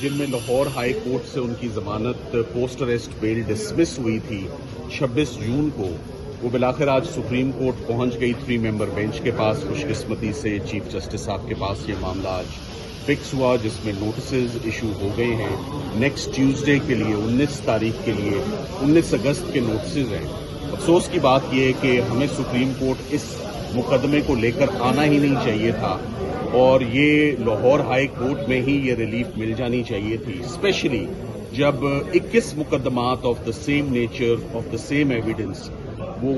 جن میں Lahore high court سے ان کی ضمانت پوسٹ اریسٹ بیل ڈسمس ہوئی تھی 26 جون کو، وہ بالآخر آج سپریم کورٹ پہنچ گئی 3 ممبر بینچ کے پاس۔ خوش قسمتی سے چیف جسٹس صاحب کے پاس یہ معاملہ آج فکس ہوا، جس میں نوٹسز ایشو ہو گئے ہیں نیکسٹ ٹیوزڈے کے لیے، 19 تاریخ کے لیے 19 اگست کے نوٹسز ہیں۔ افسوس کی بات یہ ہے کہ ہمیں سپریم کورٹ اس مقدمے کو لے کر آنا ہی نہیں چاہیے تھا، اور یہ لاہور ہائی کورٹ میں ہی یہ ریلیف مل جانی چاہیے تھی، اسپیشلی جب 21 مقدمات of the same nature of the same evidence وہ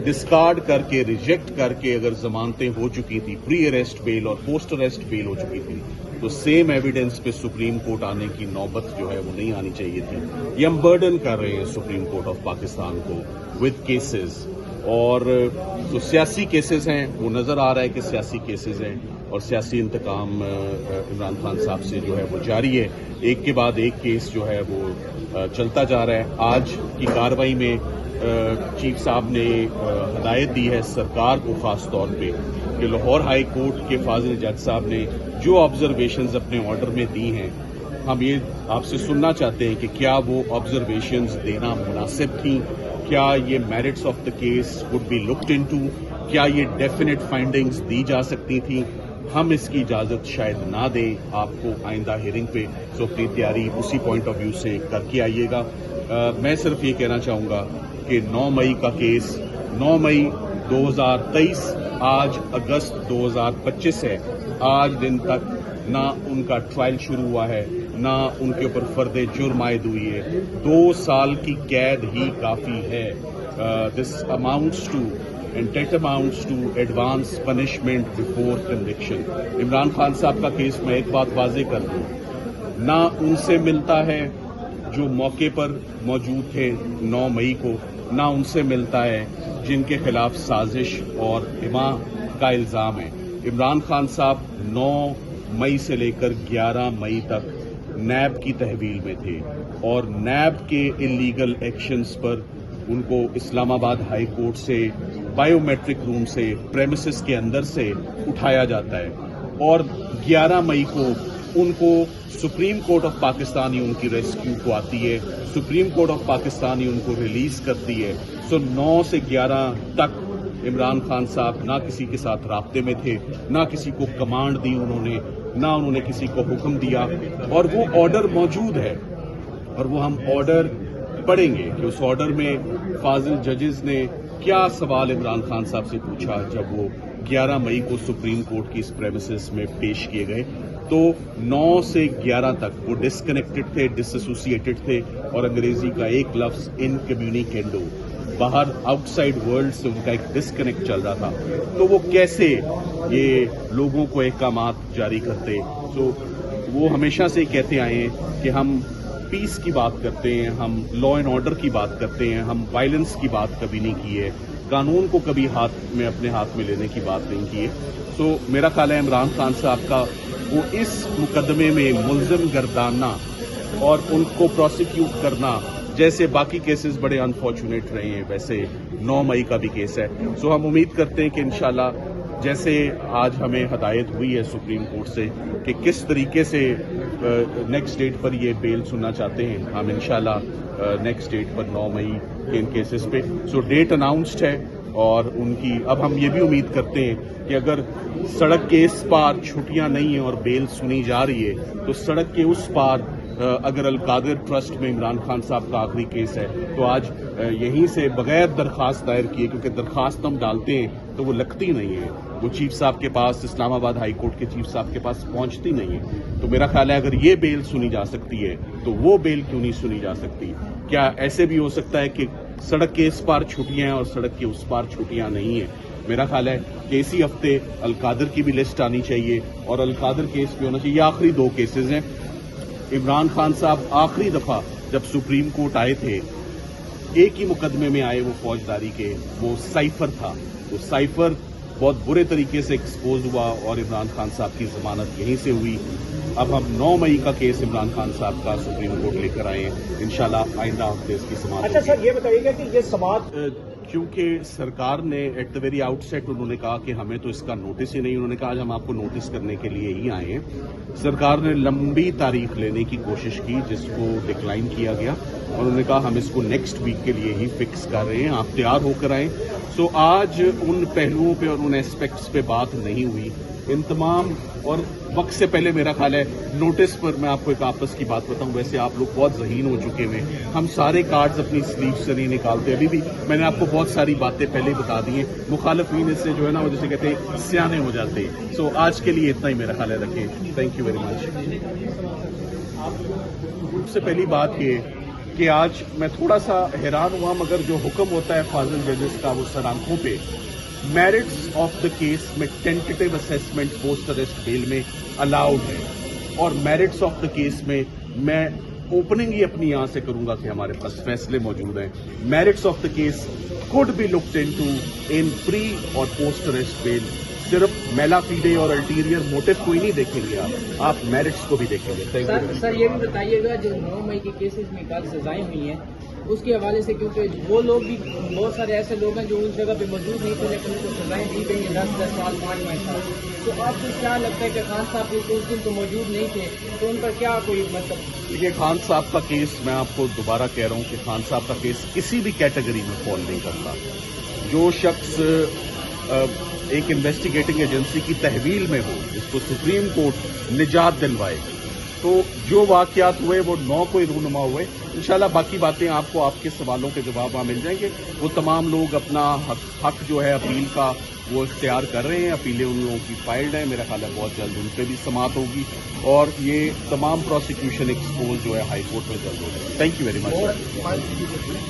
ڈسکارڈ کر کے ریجیکٹ کر کے اگر ضمانتیں ہو چکی تھی، پری اریسٹ بیل اور پوسٹ اریسٹ بیل ہو چکی تھی، تو سیم ایویڈنس پہ سپریم کورٹ آنے کی نوبت جو ہے وہ نہیں آنی چاہیے تھی۔ یہ ہم برڈن کر رہے ہیں سپریم کورٹ آف پاکستان کو ود کیسز، اور جو سیاسی کیسز ہیں وہ نظر آ رہا ہے کہ سیاسی کیسز ہیں، اور سیاسی انتقام عمران خان صاحب سے جو ہے وہ جاری ہے، ایک کے بعد ایک کیس جو ہے وہ چلتا جا رہا ہے۔ آج کی کارروائی میں چیف صاحب نے ہدایت دی ہے سرکار کو خاص طور پہ کہ لاہور ہائی کورٹ کے فاضل جج صاحب نے جو آبزرویشنز اپنے آرڈر میں دی ہیں، ہم یہ آپ سے سننا چاہتے ہیں کہ کیا وہ آبزرویشنز دینا مناسب تھیں، کیا یہ merits of the case would be looked into, کیا یہ ڈیفینیٹ فائنڈنگز دی جا سکتی تھیں۔ ہم اس کی اجازت شاید نہ دیں آپ کو آئندہ ہیئرنگ پہ، سو اپنی تیاری اسی پوائنٹ آف ویو سے کر کے آئیے گا۔ میں صرف یہ کہنا چاہوں گا کہ 9 مئی کا کیس 9 مئی 2023 آج اگست 2025 ہے، آج دن تک نہ ان کا ٹرائل شروع ہوا ہے، نہ ان کے اوپر فرد جرم عائد ہوئی ہے۔ 2 سال کی قید ہی کافی ہے۔ This amounts to and that amounts to advance punishment before conviction. Imran Khan صاحب کا کیس میں ایک بات واضح کر دوں، نہ ان سے ملتا ہے جو موقع پر موجود تھے 9 مئی کو، نہ ان سے ملتا ہے جن کے خلاف سازش اور حما کا الزام ہے۔ عمران خان صاحب 9 مئی سے لے کر 11 مئی تک نیب کی تحویل میں تھے، اور نیب کے انلیگل ایکشنز پر ان کو اسلام آباد ہائی کورٹ سے بائیو میٹرک روم سے پریمیسز کے اندر سے اٹھایا جاتا ہے، اور 11 مئی کو ان کو سپریم کورٹ آف پاکستان ہی ان کی ریسکیو کو آتی ہے، سپریم کورٹ آف پاکستان ہی ان کو ریلیز کرتی ہے۔ سو 9 سے 11 تک عمران خان صاحب نہ کسی کے ساتھ رابطے میں تھے، نہ کسی کو کمانڈ دی انہوں نے کسی کو حکم دیا، اور وہ آرڈر موجود ہے، اور وہ ہم آرڈر پڑھیں گے کہ اس آرڈر میں فاضل ججز نے کیا سوال عمران خان صاحب سے پوچھا جب وہ 11 مئی کو سپریم کورٹ کی اس پریمیسز میں پیش کیے گئے۔ تو 9 سے 11 تک وہ ڈسکنیکٹڈ تھے، ڈس ایسوسیٹڈ تھے، اور انگریزی کا ایک لفظ انکمیونیکینڈو، باہر آؤٹ سائڈ ورلڈ سے ان کا ایک ڈسکنیکٹ چل رہا تھا۔ تو وہ کیسے یہ لوگوں کو احکامات جاری کرتے؟ تو وہ ہمیشہ سے کہتے آئے ہیں کہ ہم پیس کی بات کرتے ہیں، ہم لا اینڈ آرڈر کی بات کرتے ہیں، ہم وائلنس کی بات کبھی نہیں کی ہے، قانون کو کبھی اپنے ہاتھ میں لینے کی بات نہیں کی ہے۔ تو میرا خیال ہے عمران خان صاحب کا وہ اس مقدمے میں ملزم گرداننا اور ان کو پروسیکیوٹ کرنا، جیسے باقی کیسز بڑے انفارچونیٹ رہے ہیں ویسے 9 مئی کا بھی کیس ہے۔ سو ہم امید کرتے ہیں کہ انشاءاللہ جیسے آج ہمیں ہدایت ہوئی ہے سپریم کورٹ سے کہ کس طریقے سے نیکسٹ ڈیٹ پر یہ بیل سننا چاہتے ہیں، ہم انشاءاللہ نیکسٹ ڈیٹ پر 9 مئی کے ان کیسز پہ سو ڈیٹ اناؤنسڈ ہے، اور ان کی اب ہم یہ بھی امید کرتے ہیں کہ اگر سڑک کے اس پار چھٹیاں نہیں ہیں اور بیل سنی جا رہی ہے، تو سڑک کے اس پار اگر القادر ٹرسٹ میں عمران خان صاحب کا آخری کیس ہے تو آج یہیں سے بغیر درخواست دائر کیے، کیونکہ درخواست ہم ڈالتے ہیں تو وہ لگتی نہیں ہے، وہ چیف صاحب کے پاس، اسلام آباد ہائی کورٹ کے چیف صاحب کے پاس پہنچتی نہیں ہے۔ تو میرا خیال ہے اگر یہ بیل سنی جا سکتی ہے تو وہ بیل کیوں نہیں سنی جا سکتی؟ کیا ایسے بھی ہو سکتا ہے کہ سڑک کے اس پار چھٹیاں ہیں اور سڑک کے اس پار چھٹیاں نہیں ہیں؟ میرا خیال ہے کہ اسی ہفتے القادر کی بھی لسٹ آنی چاہیے، اور القادر کیس بھی ہونا چاہیے۔ یہ آخری 2 کیسز ہیں۔ عمران خان صاحب آخری دفعہ جب سپریم کورٹ آئے تھے، ایک ہی مقدمے میں آئے، وہ فوجداری کے، وہ سائفر تھا، وہ سائفر بہت برے طریقے سے ایکسپوز ہوا، اور عمران خان صاحب کی ضمانت یہیں سے ہوئی۔ اب ہم 9 مئی کا کیس عمران خان صاحب کا سپریم کورٹ لے کر آئے ہیں، انشاءاللہ آئندہ ہفتے اس کی سماعت ہوگی۔ اچھا سر، یہ بتائیے گا کہ یہ سماعت کیونکہ سرکار نے ایٹ دا ویری آؤٹ سیٹ انہوں نے کہا کہ ہمیں تو اس کا نوٹس ہی نہیں. انہوں نے کہا آج ہم آپ کو نوٹس کرنے کے لیے ہی آئے ہیں. سرکار نے لمبی تاریخ لینے کی کوشش کی جس کو ڈکلائن کیا گیا. انہوں نے کہا ہم اس کو نیکسٹ ویک کے لیے ہی فکس کر رہے ہیں, آپ تیار ہو کر آئیں. سو آج ان پہلوؤں پہ اور ان ایسپیکٹس پہ بات نہیں ہوئی. ان تمام اور وقت سے پہلے میرا خیال ہے نوٹس پر میں آپ کو ایک آپس کی بات بتاؤں, ویسے آپ لوگ بہت ذہین ہو چکے ہوئے, ہم سارے کارڈز اپنی سلیو سے نہیں نکالتے. ابھی بھی میں نے آپ کو بہت ساری باتیں پہلے بتا دی ہیں. مخالفین اس سے جو ہے نا وہ جسے کہتے ہیں سیانے ہو جاتے ہیں. سو آج کے لیے اتنا ہی میرا خیال ہے رکھیں. Thank you very much. سب سے پہلی بات یہ کہ آج میں تھوڑا سا حیران ہوا, مگر جو حکم ہوتا ہے فاضل ججز کا وہ سر آنکھوں پہ. میرٹس آف دا کیس میں ٹینٹیٹو اسیسمنٹ پوسٹ اریسٹ بیل میں الاؤڈ ہے, اور میرٹس آف دا کیس میں اوپننگ ہی اپنی یہاں سے کروں گا کہ ہمارے پاس فیصلے موجود ہیں. Merits of the case could be looked into in pre اور پوسٹ اریسٹ بیل. صرف میلا فیڈے اور الٹیریئر موٹو کوئی نہیں دیکھیں گے, آپ میرٹس کو بھی دیکھیں گے. سر یہ بھی بتائیے گا جو 9 مئی کے کیسز میں کل سزائیں ہوئی ہیں اس کے حوالے سے, کیونکہ وہ لوگ بھی بہت سارے ایسے لوگ ہیں جو اس جگہ پہ موجود نہیں تھے لیکن ان کو سزائیں دی گئی ہیں 10 سال 5 سال. تو آپ کو کیا لگتا ہے کہ خان صاحب اس دن تو موجود نہیں تھے تو ان پر کیا کوئی مطلب؟ یہ خان صاحب کا کیس, میں آپ کو دوبارہ کہہ رہا ہوں کہ خان صاحب کا کیس کسی بھی کیٹیگری میں فال نہیں کرتا. جو شخص ایک انویسٹیگیٹنگ ایجنسی کی تحویل میں ہو, جس کو سپریم کورٹ نجات دلوائے, تو جو واقعات ہوئے وہ 9 کو رونما ہوئے. انشاءاللہ باقی باتیں آپ کو آپ کے سوالوں کے جواب وہاں مل جائیں گے. وہ تمام لوگ اپنا حق جو ہے اپیل کا وہ اختیار کر رہے ہیں. اپیلیں ان لوگوں کی فائلڈ ہیں. میرا خیال ہے بہت جلد ان پہ بھی سماعت ہوگی, اور یہ تمام پروسیکیوشن ایکسپوز جو ہے ہائی کورٹ میں جلد ہوگی. Thank you very much.